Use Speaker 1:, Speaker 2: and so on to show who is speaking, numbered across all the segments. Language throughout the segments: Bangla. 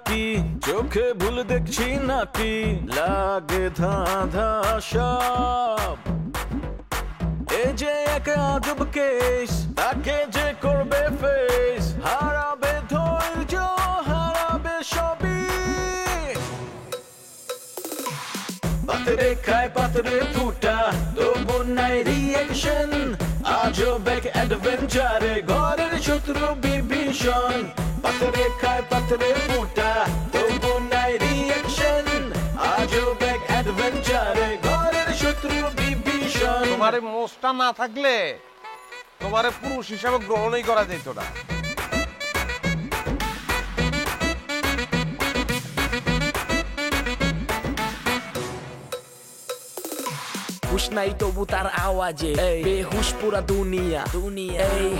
Speaker 1: কি চোখে ভুল দেখছি নাকি লাগে ধাঁধা সব এই যে এক আজব কেস তাকে যে করবে ফেস হারাবে ধৈর্য হারাবে সবই পাতরে খায় পাতরে ফুটা তবু নাই রিয়েকশন আজব এক অ্যাডভেঞ্চারে ঘরের শত্রু বিভীষণ পাতরে খায় পাতরে ফুটা তবু নাই রিয়েকশন আজব এক অ্যাডভেঞ্চারে ঘরের শত্রু বিভীষণ।
Speaker 2: তোমারে মোষটা না থাকলে তোমারে পুরুষ হিসাবে গ্রহণই করা যেত না।
Speaker 3: হুশ নাই তবু তার আওয়াজে বেহুশ পুরা দুনিয়া এই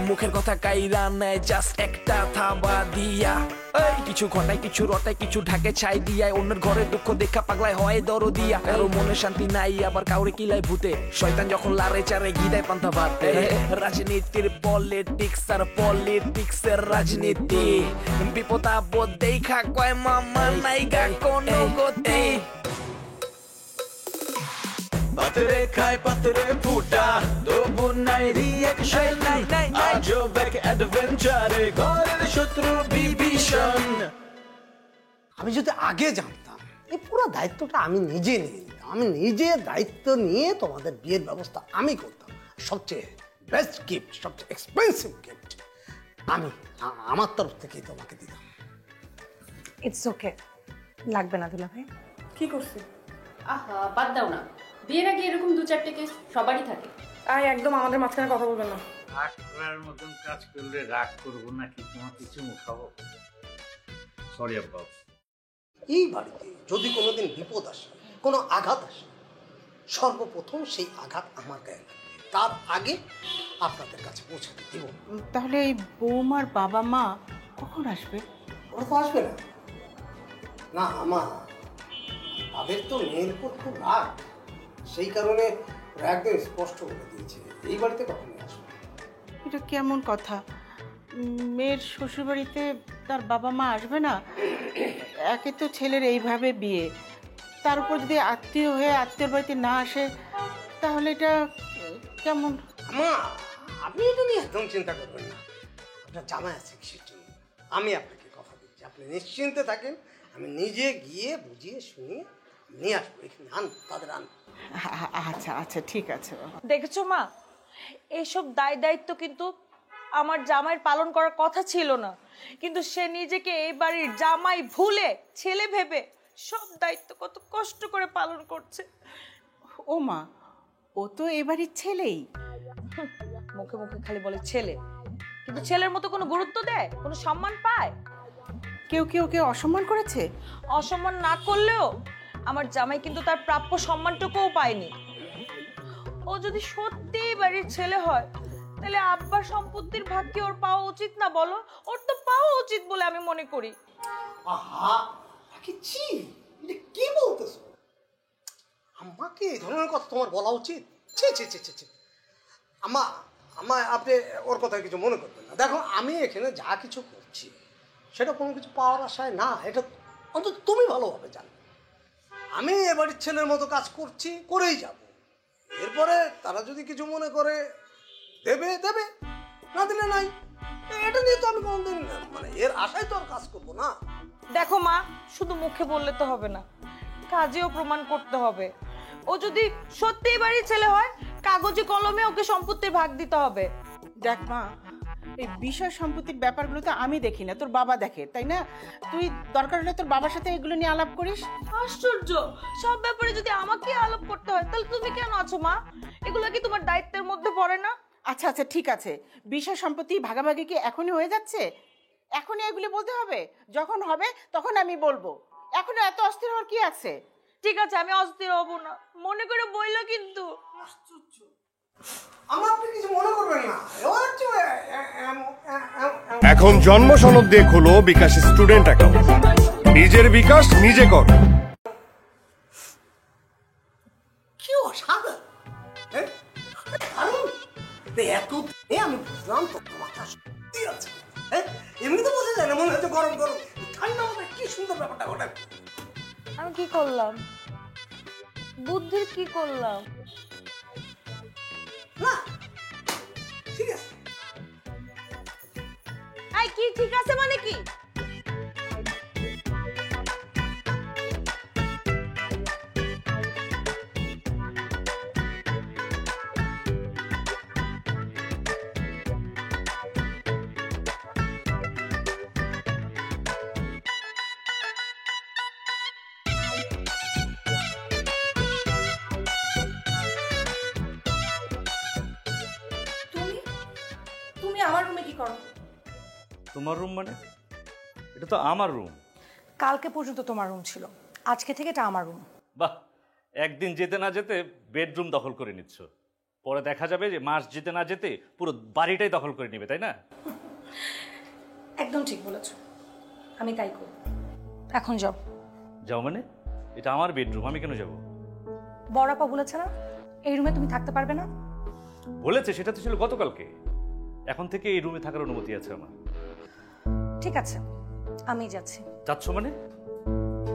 Speaker 3: মুখের কথা কাইরা নেয় জাস্ট একটা থাবা দিয়া কিছু ঘটায় কিছু রটায় কিছু ঢাকে ছাই দিয়ায় অন্যের ঘরে দুঃখ দেখা পাগলায় হয় দরদিয়া কারো মনে শান্তি নাই আবার কাউরে কিলায় ভূতে শয়তান যখন লারে চারে গিদায় পান্তা ভাতে রাজনীতির পলিটিক্স আর পলিটিক্সের রাজনীতি বিপদ আপদ দেখা কয় মামা নাইগা কোনো গতি
Speaker 1: পাতরে খায় পাতরে ফুটা তবু নাই রিয়েকশন আজব এক অ্যাডভেঞ্চারে ঘরের শত্রু বিভীষণ।
Speaker 4: আমি যদি আগে জানতাম এই পুরো দায়িত্বটা আমি নিজে নিয়ে নিতাম, আমি নিজে দায়িত্ব নিয়ে তোমাদের বিয়ের ব্যবস্থা আমি করতাম। সবচেয়ে বেস্ট গিফট, সবচেয়ে এক্সপেন্সিভ গিফট আমি আমার তরফ থেকেই তোমাকে দিতাম।
Speaker 5: ইটস ওকে, লাগবে না দুলা ভাই।
Speaker 6: কি করছে? আহা বাদ দাও না, বিয়ের আগে এরকম দু চারটে কেস সবারই থাকে।
Speaker 5: আর একদম আমাদের মাঝখানে কথা বলবেন না।
Speaker 7: রাগ করার মতন কাজ করলে রাগ করবো নাকি তোমার কিছু খাবো? সরি আব্বা।
Speaker 4: এই বাড়িতে যদি কোনোদিন বিপদ আসে, কোনো আঘাত আসে, সর্বপ্রথম সেই আঘাত আমার গায়ে লাগবে, তার আগে আপনাদের কাছে পৌঁছাতে দিব।
Speaker 8: তাহলে এই বৌমার বাবা মা কখন আসবে?
Speaker 4: ওরা তো আসবে না। না আমার তাদের তো মেয়ের উপর খুব রাগ, সেই কারণে একদম স্পষ্ট করে দিয়েছে এই বাড়িতে কখনোই আসবে।
Speaker 8: এটা কেমন কথা? মেয়ের শ্বশুরবাড়িতে তার বাবা মা আসবে না? একে তো ছেলের এইভাবে বিয়ে, তার উপর যদি আত্মীয় হয়ে আত্মীয়র বাড়িতে না আসে তাহলে এটা কেমন?
Speaker 4: মা আপনি এটা নিয়ে একদম চিন্তা করবেন না, আপনার জামাই আছে কিসের জন্য। আমি আপনাকে কথা দিচ্ছি, আপনি নিশ্চিন্তে থাকেন, আমি নিজে গিয়ে বুঝিয়ে শুনিয়ে নিয়ে আসবো, এখানে আন তাদের আন।
Speaker 8: আচ্ছা আচ্ছা ঠিক আছে।
Speaker 5: দেখেছো মা, এইসব দায় দায়িত্ব কিন্তু আমার জামাইয়ের পালন করার কথা ছিল না, কিন্তু সে নিজেকে এই বাড়ির জামাই ভুলে ছেলে ভেবে সব দায়িত্ব কত কষ্ট করে পালন করছে।
Speaker 8: ও মা, ও তো এই বাড়ির ছেলেই।
Speaker 5: মুখে মুখে খালি বলে ছেলে, কিন্তু ছেলের মতো কোনো গুরুত্ব দেয়, কোনো সম্মান পায়?
Speaker 8: কেউ কেউ কেউ অসম্মান করেছে?
Speaker 5: অসম্মান না করলেও আমার জামাই কিন্তু তার প্রাপ্য সম্মানটুকুও পায়নি। ও যদি সত্যি বাড়ির ছেলে হয় তাহলে আব্বার সম্পত্তির ভাগ কি ওর পাওয়া উচিত না বলো? ওর তো পাওয়া উচিত বলে আমি মনে করি।
Speaker 4: আহা ছি, এটা কি বলতেছো? আমাকে এই ধরনের কথা তোমার বলা উচিত? ছি ছি ছি ছি ছি। আপনি ওর কথা কিছু মনে করবেন না। দেখো আমি এখানে যা কিছু করছি সেটা কোনো কিছু পাওয়ার আশায় না, এটা অন্তত তুমি ভালোভাবে জানো। আমি এবারের ছেলের মতো কাজ করছি, করেই যাব। এরপরে তারা যদি কিছু মনে করে দেবে দেবে, না দিলে নাই। এটা নিয়ে তো আমি কোনদিন মানে এর আশায় তো আর কাজ করবো না।
Speaker 5: দেখো মা, শুধু মুখে বললে তো হবে না, কাজেও প্রমাণ করতে হবে। ও যদি সত্যিই বাড়ির ছেলে হয় কাগজে কলমে ওকে সম্পত্তির ভাগ দিতে হবে।
Speaker 8: দেখ মা, এই বিষয় সম্পত্তির ব্যাপারগুলো তো আমি দেখি না, তোর বাবা দেখে, তাই না? তুই দরকার হলে তোর বাবার সাথে এগুলো নিয়ে আলাপ করিস।
Speaker 5: আশ্চর্য, সব ব্যাপারে যদি আমাকে আলাপ করতে হয় তাহলে তুমি কেন আছো মা? এগুলো কি তোমার দায়িত্বের মধ্যে পড়ে না?
Speaker 8: আচ্ছা আচ্ছা ঠিক আছে, বিষয় সম্পত্তি ভাগাভাগি কি এখনই হয়ে যাচ্ছে? এখনই এগুলো বলতে হবে? যখন হবে তখন আমি বলবো, এখনো এত অস্থির হওয়ার কি আছে?
Speaker 5: ঠিক আছে, আমি অস্থির হব না, মনে করে বইলো কিন্তু।
Speaker 4: আশ্চর্য, আমার আপনি কিছু মনে করবেন না।
Speaker 2: এখন জন্ম সনদ দিয়ে খোলো বিকাশ স্টুডেন্ট অ্যাকাউন্ট। নিজের বিকাশ নিজে কর।
Speaker 4: কি অসাধারণ! এত আমি বুঝলাম তো মাথা সত্যি আছে। হ্যাঁ এমনি তো বোঝা যায় না, মনে হচ্ছে গরম গরম, ঠান্ডা মাথায় কি সুন্দর ব্যাপারটা ঘটাবে।
Speaker 5: আমি কি করলাম? বুদ্ধির কি করলাম?
Speaker 4: না ঠিক আছে।
Speaker 5: এই কি ঠিক আছে মানে কি?
Speaker 9: তুমি আমার রুমে কি করো?
Speaker 10: তোমার রুম মানে? এটা তো আমার রুম।
Speaker 9: কালকে পর্যন্ত তোমার রুম ছিল, আজকে থেকে এটা আমার রুম।
Speaker 10: বাহ, একদিন যেতে না যেতে বেডরুম দখল করে নিচ্ছ, পরে দেখা যাবে যে মাস যেতে না যেতে পুরো বাড়িটাই দখল করে নিবে, তাই না?
Speaker 9: একদম ঠিক বলেছো, আমি তাই করব। এখন যাও।
Speaker 10: যাও মানে? এটা আমার বেডরুম, আমি কেন যাব?
Speaker 9: বড়াপা বলেছে না এই রুমে তুমি থাকতে পারবে না?
Speaker 10: বলেছে, সেটা তো ছিল গতকালকে। এখন থেকে এই রুমে থাকার অনুমতি আছে আমার।
Speaker 9: ঠিক আছে, আমি যাচ্ছি।
Speaker 10: যাচ্ছ মানে?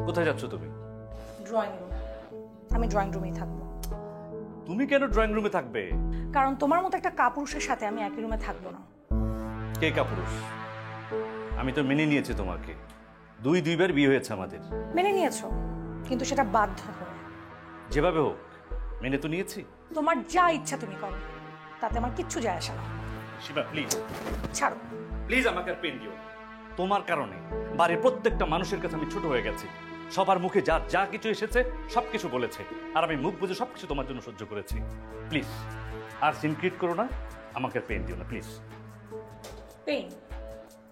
Speaker 10: কোথায় যাচ্ছ তুমি?
Speaker 9: Drawing room. আমি ড্রয়িং রুমেই থাকবো।
Speaker 10: তুমি কেন ড্রয়িং রুমে থাকবে?
Speaker 9: কারণ তোমার মতো একটা কাপুরুষের সাথে আমি একই রুমে থাকবো না।
Speaker 10: কে কাপুরুষ? আমি তো মেনে নিয়েছি তোমাকে, দুইবার বিয়ে হয়েছে আমাদের।
Speaker 9: মেনে নিয়েছো, কিন্তু সেটা বাধ্য হয়ে।
Speaker 10: যেভাবে হোক মেনে তো নিয়েছি।
Speaker 9: তোমার যা ইচ্ছা তুমি করো, তাতে আমার কিচ্ছু যায় আসে না।
Speaker 10: শিবা প্লিজ,
Speaker 9: ছাড়ো
Speaker 10: প্লিজ, আমাকে আর পেন দিও। তোমার কারণে বাড়ির প্রত্যেকটা মানুষের কাছে আমি ছোট হয়ে গেছি। সবার মুখে যার যা কিছু এসেছে সবকিছু বলেছে, আর আমি মুখ বুঝে সবকিছু তোমার জন্য সহ্য করেছি। প্লিজ আর সিন ক্রিয়েট করো না, আমাকে আর পেন দিও না প্লিজ।
Speaker 9: পেইন?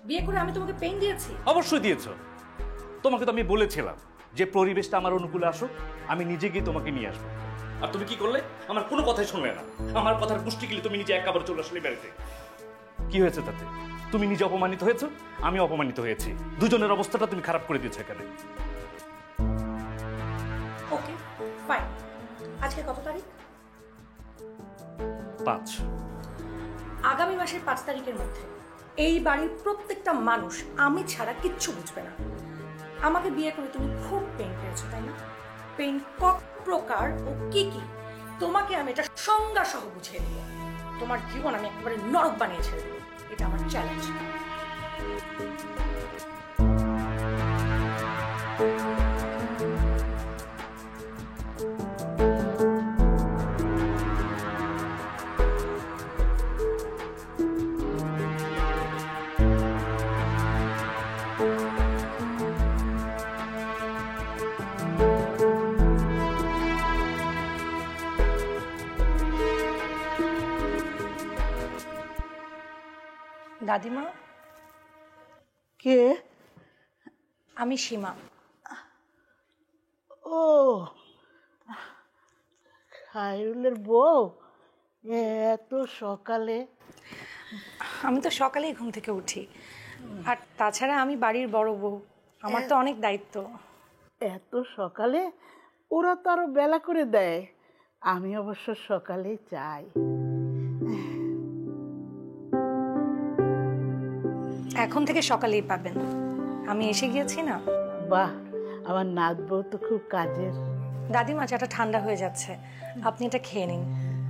Speaker 9: বিয়ে করে আমি তোমাকে পেইন দিয়েছি?
Speaker 10: অবশ্যই দিয়েছো। তোমাকে তো আমি বলেছিলাম যে পরিবেশটা আমার অনুকূলে আসুক, আমি নিজে গিয়ে তোমাকে নিয়ে আসবো। আর তুমি কি করলে? আমার কোনো কথাই শুনলে না। আমার কথার পুষ্টি গেলে তুমি নিজে একেবারে চলে আসলে বেড়াতে। কি হয়েছে তাতে? তুমি নিজে অপমানিত হয়েছো, আমি অপমানিত হয়েছি। দুজনের অবস্থাটা তুমি খারাপ করে দিয়েছো এখানে।
Speaker 9: Okay fine. আজকে কত তারিখ?
Speaker 10: 5।
Speaker 9: আগামী মাসের 5 তারিখের মধ্যে এই বাড়ির প্রত্যেকটা মানুষ আমি ছাড়া কিচ্ছু বুঝবে না। আমাকে বিয়ে করে তুমি খুব পেইন পেয়েছো, তাই না? পেইন কক প্রকার ও কি কি তোমাকে আমি এটা সংজ্ঞা সহ বুঝিয়ে দেবো। তোমার জীবন আমি একেবারে নরক বানিয়ে ছেড়ে দেবো, এটা আমার চ্যালেঞ্জ। দাদিমা,
Speaker 8: কে?
Speaker 9: আমি সীমা।
Speaker 8: ও খায়রুলের বউ, এত সকালে?
Speaker 9: আমি তো সকালেই ঘুম থেকে উঠি, আর তাছাড়া আমি বাড়ির বড় বউ, আমার তো অনেক দায়িত্ব।
Speaker 8: এত সকালে? ওরা তো আরো বেলা করে দেয়। আমি অবশ্য সকালেই চাই।
Speaker 9: এখন থেকে সকালেই পাবেন, আমি এসে গিয়েছি না।
Speaker 8: বাহ, আমার নাত বউ তো খুব কাজের।
Speaker 9: দাদিমা, চাটা ঠান্ডা হয়ে যাচ্ছে, আপনি এটা খেয়ে নিন।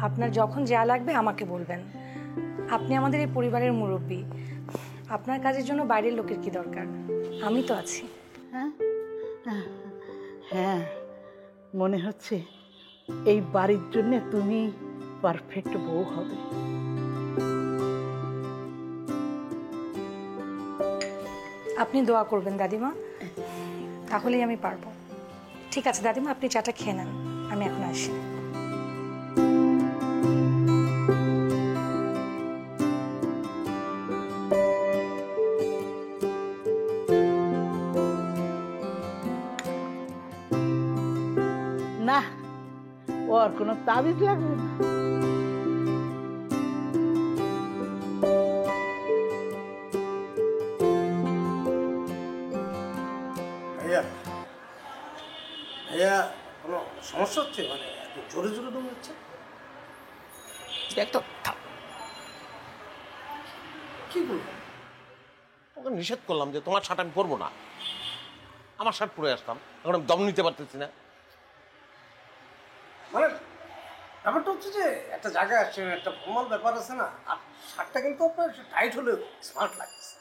Speaker 9: আপনার যখন যা লাগবে আমাকে বলবেন। আপনি আমাদের এই পরিবারের মুরব্বী, আপনার কাজের জন্য বাইরের লোকের কি দরকার? আমি তো আছি।
Speaker 8: হ্যাঁ হ্যাঁ, মনে হচ্ছে এই বাড়ির জন্য তুমি পারফেক্ট বউ হবে।
Speaker 9: আপনি দোয়া করবেন দাদিমা, তাহলেই আমি পারবো। ঠিক আছে দাদিমা, আপনি চাটা খেয়ে নেন, আমি এখন আসি।
Speaker 8: না, ওর কোনো তাবিজ লাগবে না।
Speaker 4: ভাইয়া ভাইয়া, কোনো সমস্যা হচ্ছে? মানে এত জোরে জোরে দম হচ্ছে?
Speaker 3: দেখ তো,
Speaker 4: কি বলবো?
Speaker 11: ওকে নিষেধ করলাম যে তোমার শার্ট আমি পরবো না, আমার শার্ট পরে আসতাম, এখন আমি দম নিতে পারতেছি না।
Speaker 4: মানে ব্যাপারটা হচ্ছে যে একটা জায়গায় আসছে, একটা ফর্মাল ব্যাপার আছে না, আর শার্টটা কিন্তু আপনার টাইট হলে স্মার্ট লাগতেছে।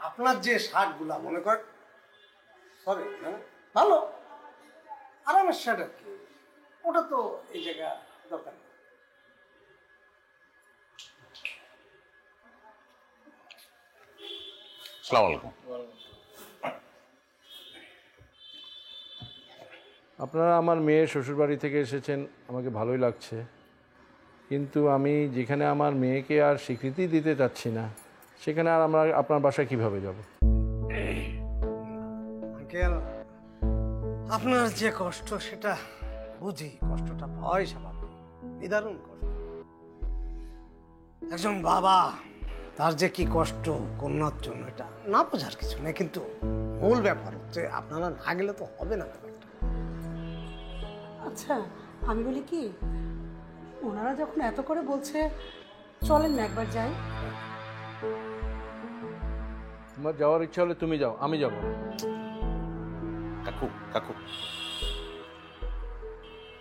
Speaker 4: আপনার যে শার্টগুলা মনে করেন সরি মানে ভালো আরামের শার্ট আর কি, ওটা তো এই জায়গা দরকার নেই।
Speaker 11: আসসালামু আলাইকুম।
Speaker 7: আপনারা আমার মেয়ের শ্বশুরবাড়ি থেকে এসেছেন, আমাকে ভালোই লাগছে, কিন্তু আমি যেখানে আমার মেয়েকে আর স্বীকৃতি দিতে চাচ্ছি না, সেখানে আর আমরা আপনার বাসায় কিভাবে যাব?
Speaker 4: আঙ্কেল, আপনার যে কষ্ট সেটা বুঝি, কষ্টটা ভয় স্বাভাবিক, নিদারুণ কষ্ট। একজন বাবা তার যে কি কষ্ট কন্যার জন্য, এটা না বোঝার কিছু নেই, কিন্তু মূল ব্যাপার হচ্ছে আপনারা না গেলে তো হবে না ব্যাপারটা।
Speaker 9: আচ্ছা আমি বলি কি, ওনারা যখন এত করে বলছে চলেন না একবার যাই।
Speaker 7: তোমার যাওয়ার ইচ্ছা হলে তুমি যাও, আমি যাব না।
Speaker 11: কাকু কাকু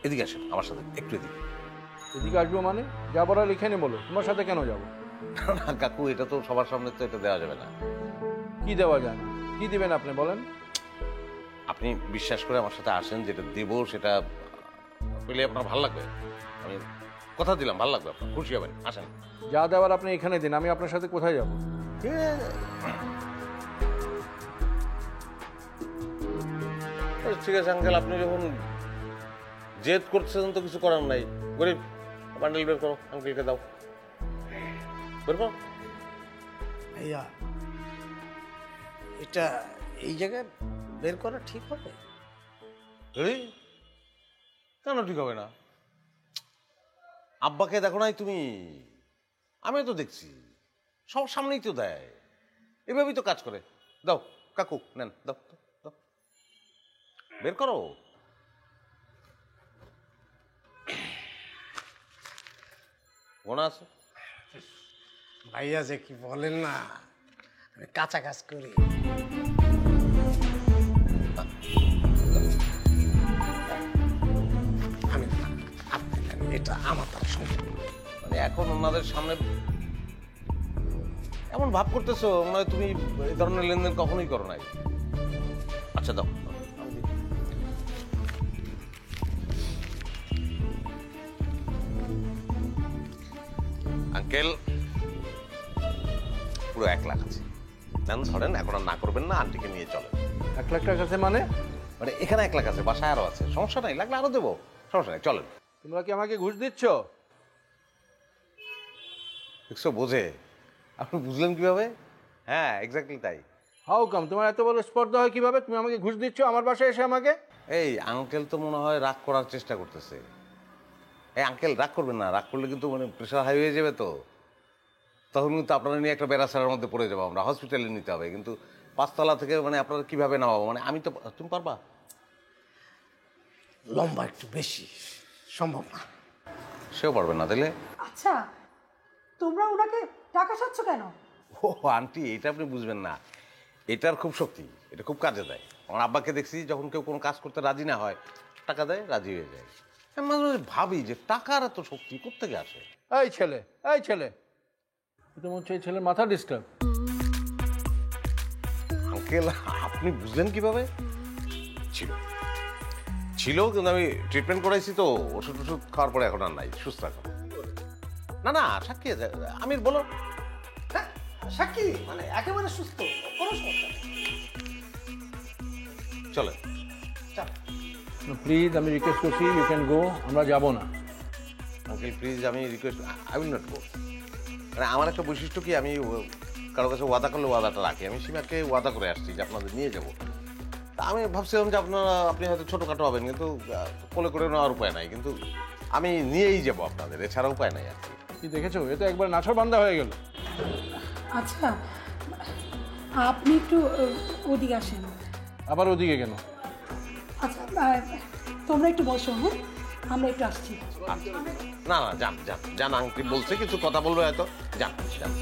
Speaker 11: এদিকে আসেন আমার সাথে, একটু এদিকে।
Speaker 7: এদিকে আসবো মানে? যা বলার এখানে বলো, তোমার সাথে কেন যাবো?
Speaker 11: না কাকু, এটা তো সবার সামনে তো এটা দেওয়া যাবে না।
Speaker 7: কি দেওয়া যায় না? কি দিবেন আপনি বলেন?
Speaker 11: আপনি বিশ্বাস করে আমার সাথে আসেন, যেটা দেবো সেটা পেলে আপনার ভালো লাগবে। আমি কথা দিলাম, ভালো লাগবে, আপনার খুশি হবেন। আসেন।
Speaker 7: যা দেওয়ার আপনি এখানে দিন, আমি আপনার সাথে কোথায় যাব?
Speaker 11: ঠিক আছে আঙ্কেল, আপনি যখন জেদ করছেন তো কিছু করার নাই। গরিব, বান্ডেল বের করো, আঙ্কেলকে দাও, বের করো।
Speaker 4: ভাইয়া, এটা এই জায়গায় বের করা ঠিক হবে?
Speaker 11: কেন ঠিক হবে না? আব্বাকে দেখো নাই তুমি? আমি তো দেখছি, সব সামনেই তো দেয়, এভাবেই তো কাজ করে। দাও কাকু, নেন, দাও দাও, বের করো। মনে আছে?
Speaker 4: ভাইয়া যে কি বলেন না, আমি কাঁচা কাজ করি। এটা আমার তার সম্ভব।
Speaker 11: মানে এখন ওনাদের সামনে এমন ভাব করতেছো মনে হয় তুমি এই ধরনের লেনদেন কখনোই করো নাই। আচ্ছা দাও। আঙ্কেল, পুরো 1 লাখ আছে, নেন ধরেন, এখন আর না করবেন না, আন্টিকে নিয়ে চলেন।
Speaker 7: 1 লাখ টাকা আছে মানে?
Speaker 11: মানে এখানে 1 লাখ আছে, বাসায় আরো আছে, সমস্যা নাই, লাগলে আরো দেবো, সমস্যা নাই, চলেন।
Speaker 7: তোমরা কি আমাকে ঘুষ দিচ্ছ?
Speaker 11: দেখছো, বোঝে। আপনি বুঝলেন কিভাবে? হ্যাঁ, এক্স্যাক্টলি তাই।
Speaker 7: How come? তোমার এত বড় স্পর্ধা হয় কিভাবে? তুমি আমাকে ঘুষ দিচ্ছ আমার বাসায় এসে আমাকে?
Speaker 11: এই আঙ্কেল তো মনে হয় রাগ করার চেষ্টা করতেছে। এই আঙ্কেল রাগ করবেন না, রাগ করলে কিন্তু মানে প্রেশার হাই হয়ে যাবে, তো তখন কিন্তু আপনারা নিয়ে একটা বেড়াছাড়ার মধ্যে পড়ে যাবো, আমরা হসপিটালে নিতে হবে, কিন্তু 5 তলা থেকে মানে আপনারা কিভাবে নামাবো? মানে আমি তো, তুমি পারবা?
Speaker 4: লম্বা একটু বেশি, সম্ভব না।
Speaker 11: সেও পারবে না, তাইলে?
Speaker 9: আচ্ছা তোমরা ওনাকে টাকা চাচ্ছ কেন?
Speaker 11: ও আন্টি, এটা আপনি বুঝবেন না, এটার খুব শক্তি, এটা খুব কাজে দেয়। আমার আব্বাকে দেখছি, যখন কেউ কোনো কাজ করতে রাজি না হয়, টাকা দেয়, রাজি হয়ে যায়। আমি মাঝে মাঝে ভাবি যে টাকার এত শক্তি কোত্থেকে আসে?
Speaker 7: এই ছেলে, এই ছেলে, তোমার হচ্ছে এই ছেলের মাথা ডিস্টার্ব।
Speaker 11: আঙ্কেল, আপনি বুঝলেন কিভাবে? ছিল ছিল কিন্তু আমি ট্রিটমেন্ট করাইছি, তো ওষুধ টষুধ খাওয়ার পরে এখন আর নাই, সুস্থ এখন। না না, সাক্ষী আছে, আমি বলো।
Speaker 4: হ্যাঁ, সাক্ষী মানে একেবারে সুস্থ, কোনো সমস্যা নেই।
Speaker 11: চলে
Speaker 7: প্লিজ, আমি রিকোয়েস্ট করছি, ইউ ক্যান গো, আমরা যাব না।
Speaker 11: আঙ্কেল প্লিজ, আমি request, I will not go. মানে আমার একটা বৈশিষ্ট্য কি, আমি কারো কাছে ওয়াদা করলে ওয়াদাটা রাখি। আমি সীমাকে ওয়াদা করে আসছি যে আপনাদের নিয়ে যাব। তা আমি ভাবছিলাম যে আপনি হয়তো ছোটোখাটো হবেন, কিন্তু কোলে করে নেওয়ার উপায় নাই, কিন্তু আমি নিয়েই যাব আপনাদের, এছাড়া উপায় নাই আর কি।
Speaker 7: কি দেখেছো, এ তো একবার নাছর বান্ধা হয়ে গেল।
Speaker 9: আচ্ছা আপনি একটু ওদিকে আসেন।
Speaker 7: আবার ওদিকে কেন?
Speaker 9: আচ্ছা তোমরা একটু বসো, হ্যাঁ আমরা একটু আসছি।
Speaker 11: না না, যান যান যান, আঙ্কেল বলছে কিছু কথা বলবো, হয়তো যান যান।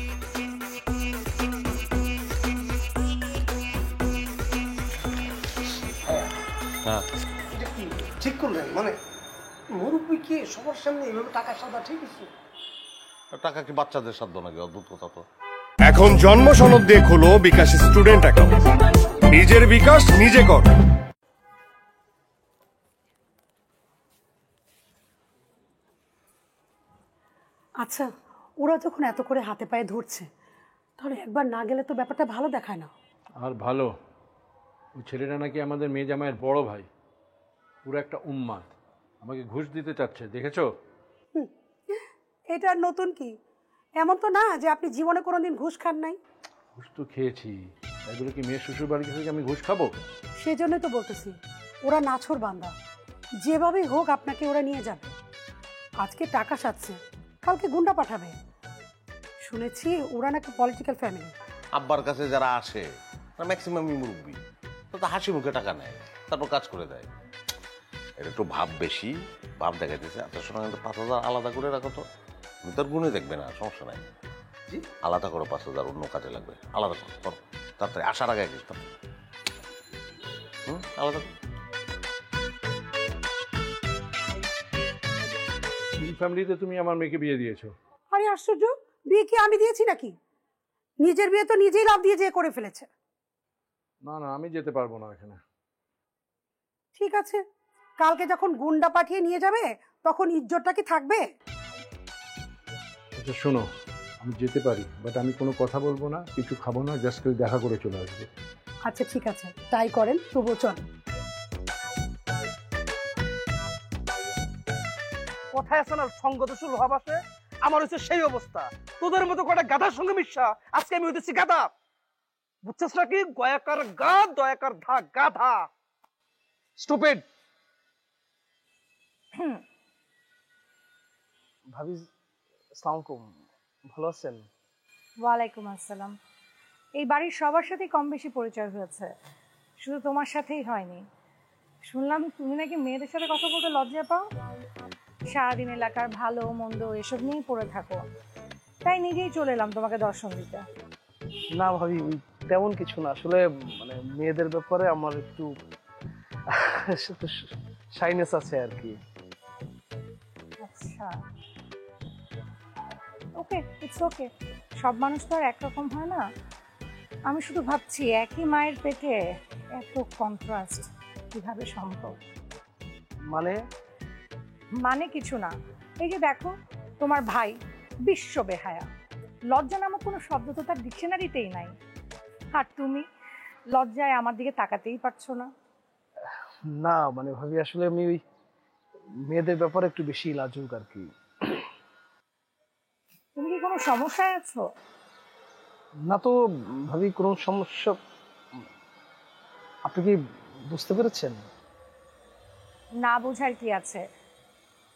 Speaker 11: হ্যাঁ
Speaker 4: এটা কি ঠিক করলেন? মানে মুরব্বী কি সবার সামনে এইভাবে টাকা সাদা ঠিক আছে?
Speaker 11: টাকা কি বাচ্চাদের সাধ্য নাকি? অদ্ভুত কথা তো।
Speaker 2: এখন জন্ম সনদ দিয়ে খোলো বিকাশ স্টুডেন্ট অ্যাকাউন্ট। নিজের বিকাশ নিজে কর।
Speaker 9: আচ্ছা, ওরা যখন এত করে হাতে পায়ে ধরছে, তাহলে একবার না গেলে তো ব্যাপারটা ভালো দেখায় না।
Speaker 7: আর ভালো, ওই ছেলেটা নাকি আমাদের মেয়ে জামাইয়ের বড় ভাই, পুরো একটা উম্মাদ, আমাকে ঘুষ দিতে চাচ্ছে, দেখেছো?
Speaker 9: এটা নতুন কি? এমন তো না যে আপনি জীবনে কোনোদিন ঘুষ খান নাই।
Speaker 7: ঘুষ তো খেয়েছি, তাই বলে কি মেয়ের শ্বশুর বাড়ি থেকে আমি ঘুষ খাবো?
Speaker 9: সেজন্যই তো বলতেছি, ওরা নাছোড় বান্দা, যেভাবেই হোক আপনাকে ওরা নিয়ে যাবে। আজকে টাকা সাচ্ছে, কালকে গুন্ডা পাঠাবে। শুনেছি ওরা নাকি পলিটিক্যাল ফ্যামিলি।
Speaker 11: আব্বার কাছে যারা আসে ম্যাক্সিমামই মুরব্বী, তো হাসি মুখে টাকা নেয়, তারপর কাজ করে দেয়। এটা একটু ভাব বেশি, ভাব দেখাইতেছে। আচ্ছা শোনা, কিন্তু 5,000 আলাদা করে রাখো তো। তুমি তোর গুণে দেখবে না, সমস্যা নাই। আলাদা করো 5,000, অন্য কাজে লাগবে। আলাদা করো তাড়াতাড়ি, আসার আগে একদম আলাদা করো।
Speaker 7: ফ্যামিলিতে তুমি আমার মেয়েকে বিয়ে দিয়েছো?
Speaker 9: আরে আশ্চর্য, বিয়ে কি আমি দিয়েছি নাকি? নিজের বিয়ে তো নিজেই লাভ দিয়ে যে করে ফেলেছে।
Speaker 7: না না, আমি যেতে পারবো না এখানে।
Speaker 9: ঠিক আছে, কালকে যখন গুন্ডা পাঠিয়ে নিয়ে যাবে তখন ইজ্জতটা কি থাকবে?
Speaker 7: আচ্ছা শোনো, আমি যেতে পারি, বাট আমি কোনো কথা বলবো না, কিছু খাবো না, জাস্ট দেখা করে চলে আসবো।
Speaker 9: আচ্ছা ঠিক আছে, তাই করেন, তবুও চল।
Speaker 12: কথায় আছে না, সঙ্গত শুরু হবাসে, আমার হচ্ছে সেই অবস্থা। তোদের মতো কটা গাধার সঙ্গে মিশা আজকে আমি হইতেছি গাধা। বুঝছিস নাকি? গয়াকার গা, দয়াকার ধা, গাধা। স্টুপিড। ভাবি আসসালামু আলাইকুম, ভালো আছেন?
Speaker 9: ওয়ালাইকুম আসসালাম। এই বাড়ির সবার সাথেই কম বেশি পরিচয় হয়েছে, শুধু তোমার সাথেই হয়নি। শুনলাম তুমি নাকি মেয়েদের সাথে কথা বলতে লজ্জা পাও, সারাদিন এলাকার ভালো মন্দ এসব নিয়েই পড়ে থাকো, তাই নিজেই চলে এলাম তোমাকে দর্শন দিতে।
Speaker 12: না ভাবি, তেমন কিছু না, আসলে মানে মেয়েদের ব্যাপারে আমার একটু শাইনেস আছে আর কি।
Speaker 9: আচ্ছা ওকে, ইটস ওকে, সব মানুষ তো আর একরকম হয় না। আমি শুধু ভাবছি একই মায়ের পেটে এত কন্ট্রাস্ট কিভাবে সম্ভব। মানে কিছু না, এই যে দেখো তোমার ভাই বিশ্ব বেহায়া, লজ্জা নামক কোনো শব্দ তো তার ডিকশনারিতেই নাই, আর তুমি লজ্জায় আমার দিকে তাকাতেই পারছো না।
Speaker 12: না মানে ভাবি, আসলে আমি ওই মেয়েদের ব্যাপারে একটু বেশি লাজুক আর কি।
Speaker 9: তুমি কি কোনো সমস্যায় আছো?
Speaker 12: না তো ভাবি, কোনো সমস্যা। আপনি কি বুঝতে পেরেছেন?
Speaker 9: না বোঝার কি আছে,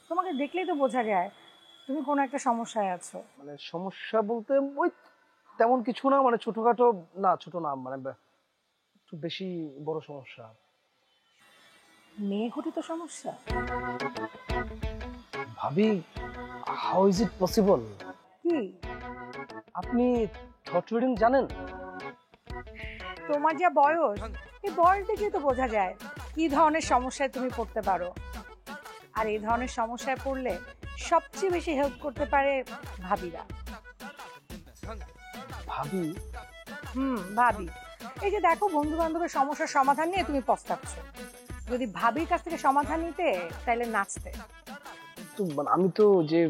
Speaker 9: তোমাকে দেখলেই তো বোঝা যায় তুমি কোনো একটা সমস্যায় আছো।
Speaker 12: মানে সমস্যা বলতে ওই তেমন কিছু না, মানে ছোটখাটো না, ছোট না, মানে একটু বেশি বড় সমস্যা।
Speaker 9: মেয়ে ঘটিত সমস্যা?
Speaker 12: ভাবি, হাউ ইজ ইট পসিবল?
Speaker 9: কি?
Speaker 12: আপনি থট রিডিং জানেন?
Speaker 9: তোমার যা বয়স, এই বয়স দেখে তো বোঝা যায় কি ধরনের সমস্যায় তুমি পড়তে পারো। আর এই ধরনের সমস্যায় পড়লে সবচেয়ে বেশি হেল্প করতে পারে ভাবিরা।
Speaker 12: ভাবি?
Speaker 9: ভাবি। এই যে দেখো, বন্ধু বান্ধবের সমস্যার সমাধান নিয়ে তুমি পস্তাচ্ছ, যদি ভাবির কাছ থেকে সমাধান নিতে তাহলে নাচতে।
Speaker 12: তো আমি তো যে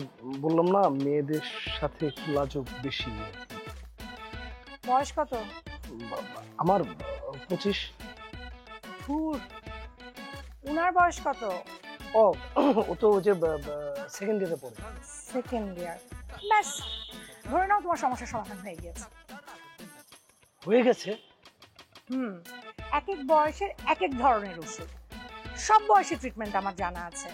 Speaker 12: বললাম না, মেয়েদের সাথে একটু লাজুক বেশি।
Speaker 9: বয়স কত?
Speaker 12: আমার 25।
Speaker 9: উনার বয়স কত?
Speaker 12: ও তো যে সেকেন্ড ইয়ারে পড়ে।
Speaker 9: Second year? ব্যাস, ধরে নাও তোমার সমস্যার সমাধান হয়ে গেছে।
Speaker 12: হয়ে গেছে?
Speaker 9: এক এক বয়সের এক এক ধরনের ওষুধ, সব বয়সে ট্রিটমেন্ট আমার জানা আছে।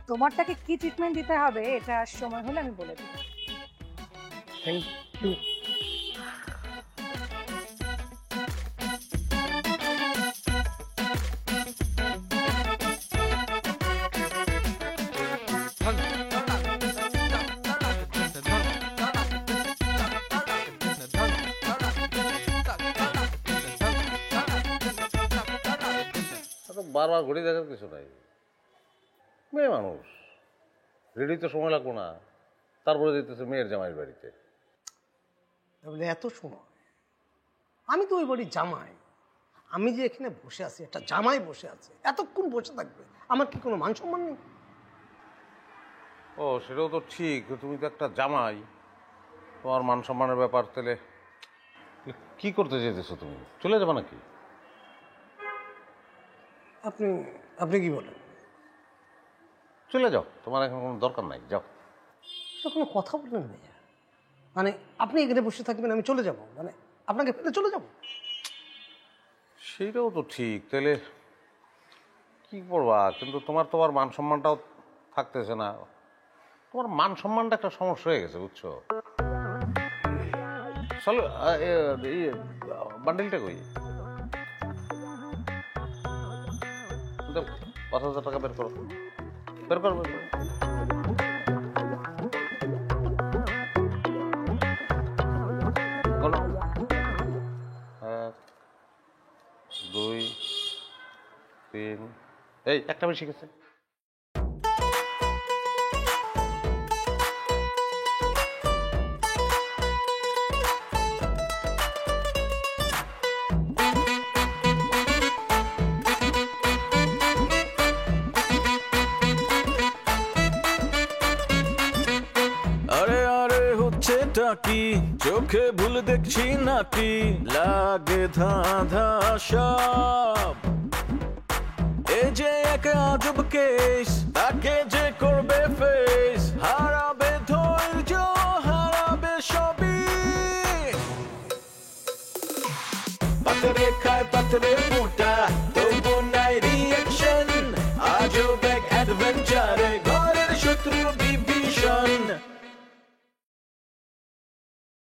Speaker 9: তোমারটাকে কি ট্রিটমেন্ট দিতে হবে এটা সময় হলে আমি বলে দেব।
Speaker 12: Thank you.
Speaker 11: বারবার ঘড়ি দেখার কিছু নাই। মেয়ে মানুষ, রেডি তো সময় লাগবো না, তারপরে যেতেছে মেয়ের জামাইয়ের বাড়িতে।
Speaker 4: বলে এত সময়? আমি তো ওই বাড়ির জামাই, আমি যে এখানে বসে আছি, একটা জামাই বসে আছে, এতক্ষণ বসে থাকবে, আমার কি কোনো মান সম্মান নেই?
Speaker 11: ও সেটাও তো ঠিক, তুমি তো একটা জামাই, তোমার মান সম্মানের ব্যাপার। তাহলে কি করতে যেতেছো তুমি? চলে যাবে নাকি?
Speaker 4: আপনি আপনি কি বলেন?
Speaker 11: চলে যাও, তোমার এখন কোনো দরকার নাই, যাও।
Speaker 4: কোনো কথা বলবেন ভাইয়া? মানে আপনি এখানে বসে থাকবেন, আমি চলে যাব, মানে আপনাকে ফেলে চলে যাব?
Speaker 11: সেটাও তো ঠিক। তাহলে কি করবা? কিন্তু তোমার মান সম্মানটাও থাকতেছে না। তোমার মান সম্মানটা একটা সমস্যা হয়ে গেছে, বুঝছো? চলো, বান্ডেলটা কই? ৫,০০০ টাকা বের করো, বের করো। ১, ২, ৩, এই একটা বেশি গেছে।
Speaker 1: আরে আরে হচ্ছেটা কি? চোখে ভুল দেখছি নাকি? লাগে ধাঁধা সব। এ যে এক আজব কেস, তাকে যে করবে ফেস, হারাবে ধৈর্য, হারাবে সবই। পাথরে খায় পাথরে মোটা, তো